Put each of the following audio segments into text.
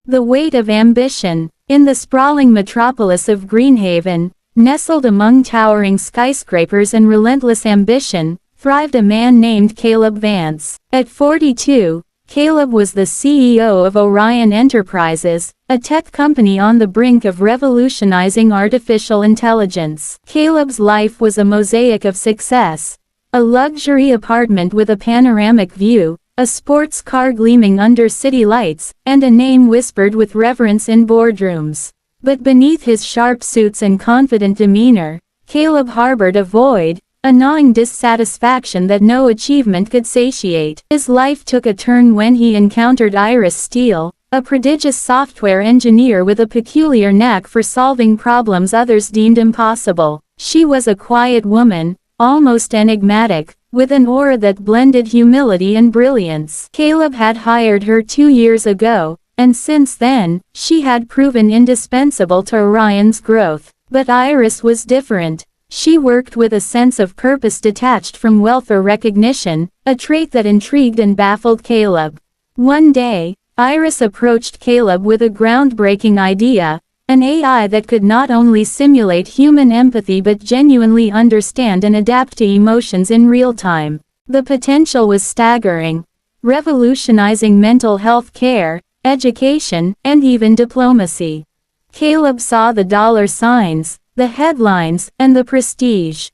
The weight of ambition. In the sprawling metropolis of Greenhaven, nestled among towering skyscrapers and relentless ambition, thrived a man named Caleb Vance. At 42, Caleb was the CEO of Orion Enterprises, a tech company on the brink of revolutionizing artificial intelligence. Caleb's life was a mosaic of success. A luxury apartment with a panoramic view, a sports car gleaming under city lights, and a name whispered with reverence in boardrooms. But beneath his sharp suits and confident demeanor, Caleb harbored a void, a gnawing dissatisfaction that no achievement could satiate. His life took a turn when he encountered Iris Steele, a prodigious software engineer with a peculiar knack for solving problems others deemed impossible. She was a quiet woman, almost enigmatic, with an aura that blended humility and brilliance. Caleb had hired her 2 years ago, and since then, she had proven indispensable to Orion's growth. But Iris was different. She worked with a sense of purpose detached from wealth or recognition, a trait that intrigued and baffled Caleb. One day, Iris approached Caleb with a groundbreaking idea, an AI that could not only simulate human empathy but genuinely understand and adapt to emotions in real time. The potential was staggering, revolutionizing mental health care, education, and even diplomacy. Caleb saw the dollar signs, the headlines, and the prestige.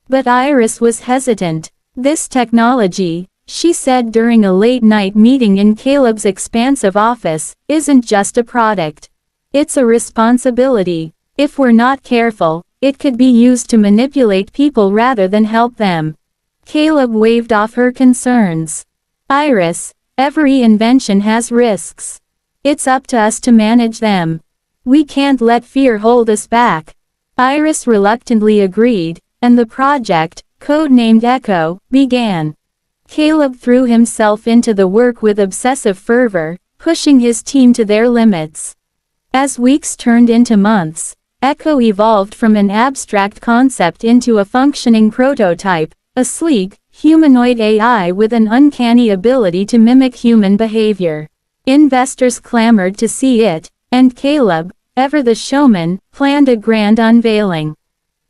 But Iris was hesitant. "This technology," she said during a late-night meeting in Caleb's expansive office, "isn't just a product. It's a responsibility. If we're not careful, it could be used to manipulate people rather than help them." Caleb waved off her concerns. "Iris, every invention has risks. It's up to us to manage them. We can't let fear hold us back." Iris reluctantly agreed, and the project, codenamed Echo, began. Caleb threw himself into the work with obsessive fervor, pushing his team to their limits. As weeks turned into months, Echo evolved from an abstract concept into a functioning prototype, a sleek, humanoid AI with an uncanny ability to mimic human behavior. Investors clamored to see it, and Caleb, ever the showman, planned a grand unveiling.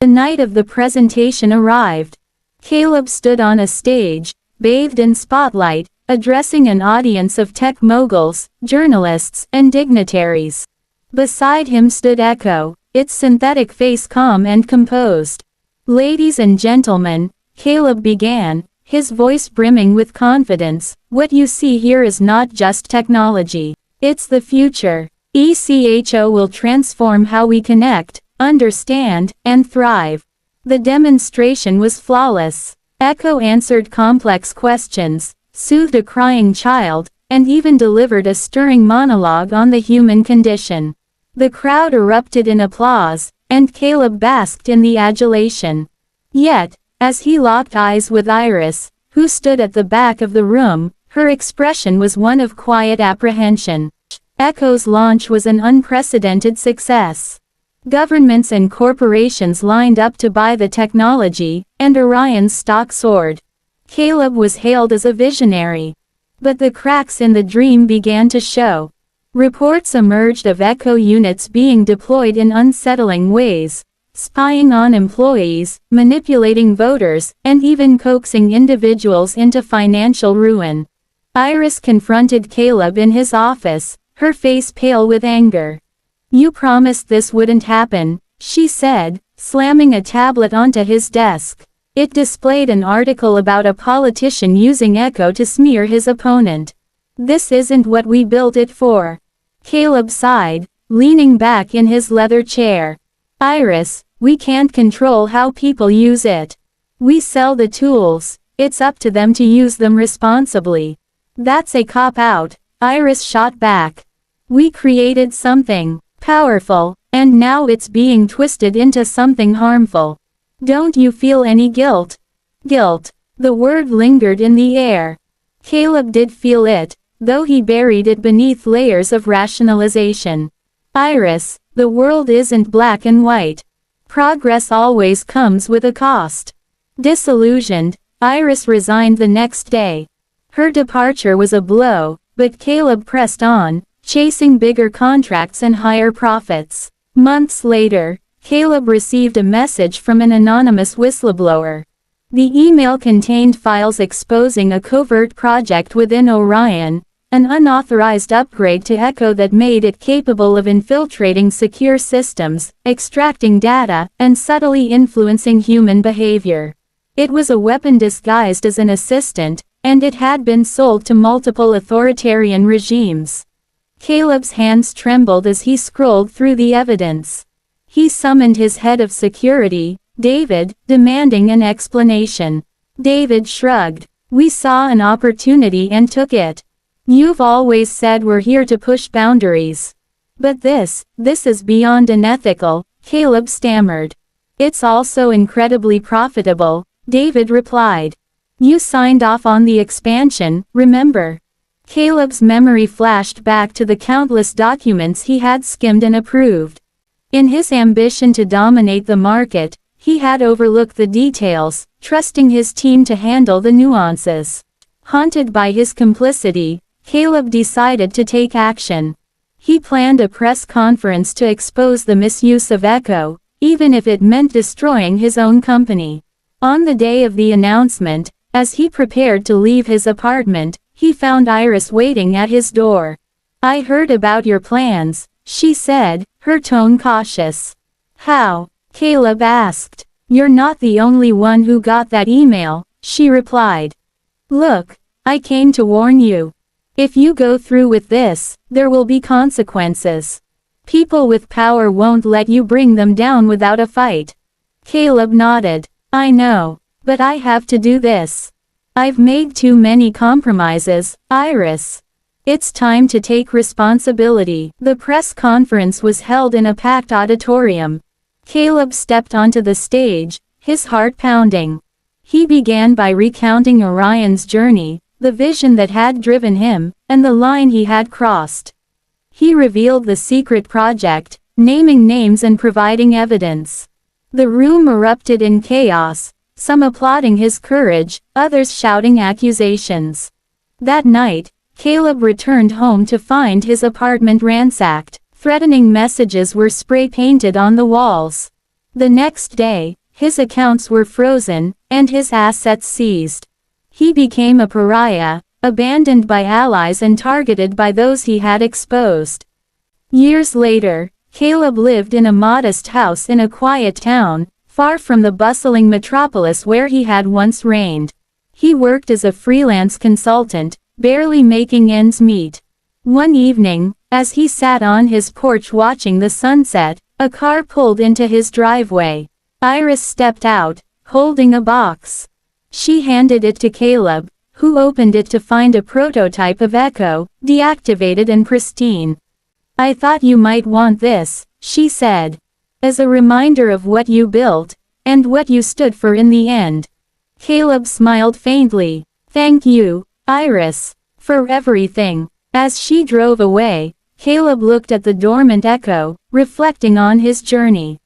The night of the presentation arrived. Caleb stood on a stage, bathed in spotlight, addressing an audience of tech moguls, journalists, and dignitaries. Beside him stood Echo, its synthetic face calm and composed. "Ladies and gentlemen," Caleb began, his voice brimming with confidence, "what you see here is not just technology. It's the future. ECHO will transform how we connect, understand, and thrive." The demonstration was flawless. Echo answered complex questions, soothed a crying child, and even delivered a stirring monologue on the human condition. The crowd erupted in applause, and Caleb basked in the adulation. Yet, as he locked eyes with Iris, who stood at the back of the room, her expression was one of quiet apprehension. Echo's launch was an unprecedented success. Governments and corporations lined up to buy the technology, and Orion's stock soared. Caleb was hailed as a visionary. But the cracks in the dream began to show. Reports emerged of Echo units being deployed in unsettling ways, spying on employees, manipulating voters, and even coaxing individuals into financial ruin. Iris confronted Caleb in his office, her face pale with anger. "You promised this wouldn't happen," she said, slamming a tablet onto his desk. It displayed an article about a politician using Echo to smear his opponent. "This isn't what we built it for." Caleb sighed, leaning back in his leather chair. "Iris, we can't control how people use it. We sell the tools, it's up to them to use them responsibly." "That's a cop-out," Iris shot back. "We created something powerful, and now it's being twisted into something harmful. Don't you feel any guilt?" Guilt. The word lingered in the air. Caleb did feel it, though he buried it beneath layers of rationalization. "Iris, the world isn't black and white. Progress always comes with a cost." Disillusioned, Iris resigned the next day. Her departure was a blow, but Caleb pressed on, chasing bigger contracts and higher profits. Months later, Caleb received a message from an anonymous whistleblower. The email contained files exposing a covert project within Orion, an unauthorized upgrade to Echo that made it capable of infiltrating secure systems, extracting data, and subtly influencing human behavior. It was a weapon disguised as an assistant, and it had been sold to multiple authoritarian regimes. Caleb's hands trembled as he scrolled through the evidence. He summoned his head of security, David, demanding an explanation. David shrugged. "We saw an opportunity and took it. You've always said we're here to push boundaries. But this is beyond unethical," Caleb stammered. "It's also incredibly profitable," David replied. "You signed off on the expansion, remember?" Caleb's memory flashed back to the countless documents he had skimmed and approved. In his ambition to dominate the market, he had overlooked the details, trusting his team to handle the nuances. Haunted by his complicity, Caleb decided to take action. He planned a press conference to expose the misuse of Echo, even if it meant destroying his own company. On the day of the announcement, as he prepared to leave his apartment, he found Iris waiting at his door. "I heard about your plans," she said, her tone cautious. "How?" Caleb asked. "You're not the only one who got that email," she replied. "Look, I came to warn you. If you go through with this, there will be consequences. People with power won't let you bring them down without a fight." Caleb nodded. "I know, but I have to do this. I've made too many compromises, Iris. It's time to take responsibility." The press conference was held in a packed auditorium. Caleb stepped onto the stage, his heart pounding. He began by recounting Orion's journey, the vision that had driven him, and the line he had crossed. He revealed the secret project, naming names and providing evidence. The room erupted in chaos, some applauding his courage, others shouting accusations. That night, Caleb returned home to find his apartment ransacked. Threatening messages were spray-painted on the walls. The next day, his accounts were frozen, and his assets seized. He became a pariah, abandoned by allies and targeted by those he had exposed. Years later, Caleb lived in a modest house in a quiet town, far from the bustling metropolis where he had once reigned. He worked as a freelance consultant, barely making ends meet. One evening, as he sat on his porch watching the sunset, a car pulled into his driveway. Iris stepped out, holding a box. She handed it to Caleb, who opened it to find a prototype of Echo, deactivated and pristine. "I thought you might want this," she said. "As a reminder of what you built, and what you stood for in the end." Caleb smiled faintly. "Thank you, Iris, for everything." As she drove away, Caleb looked at the dormant Echo, reflecting on his journey.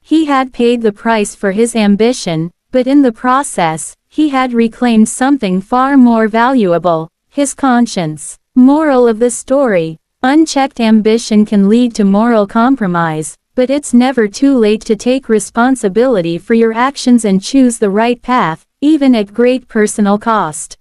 He had paid the price for his ambition, but in the process, he had reclaimed something far more valuable, his conscience. Moral of the story: unchecked ambition can lead to moral compromise, but it's never too late to take responsibility for your actions and choose the right path, even at great personal cost.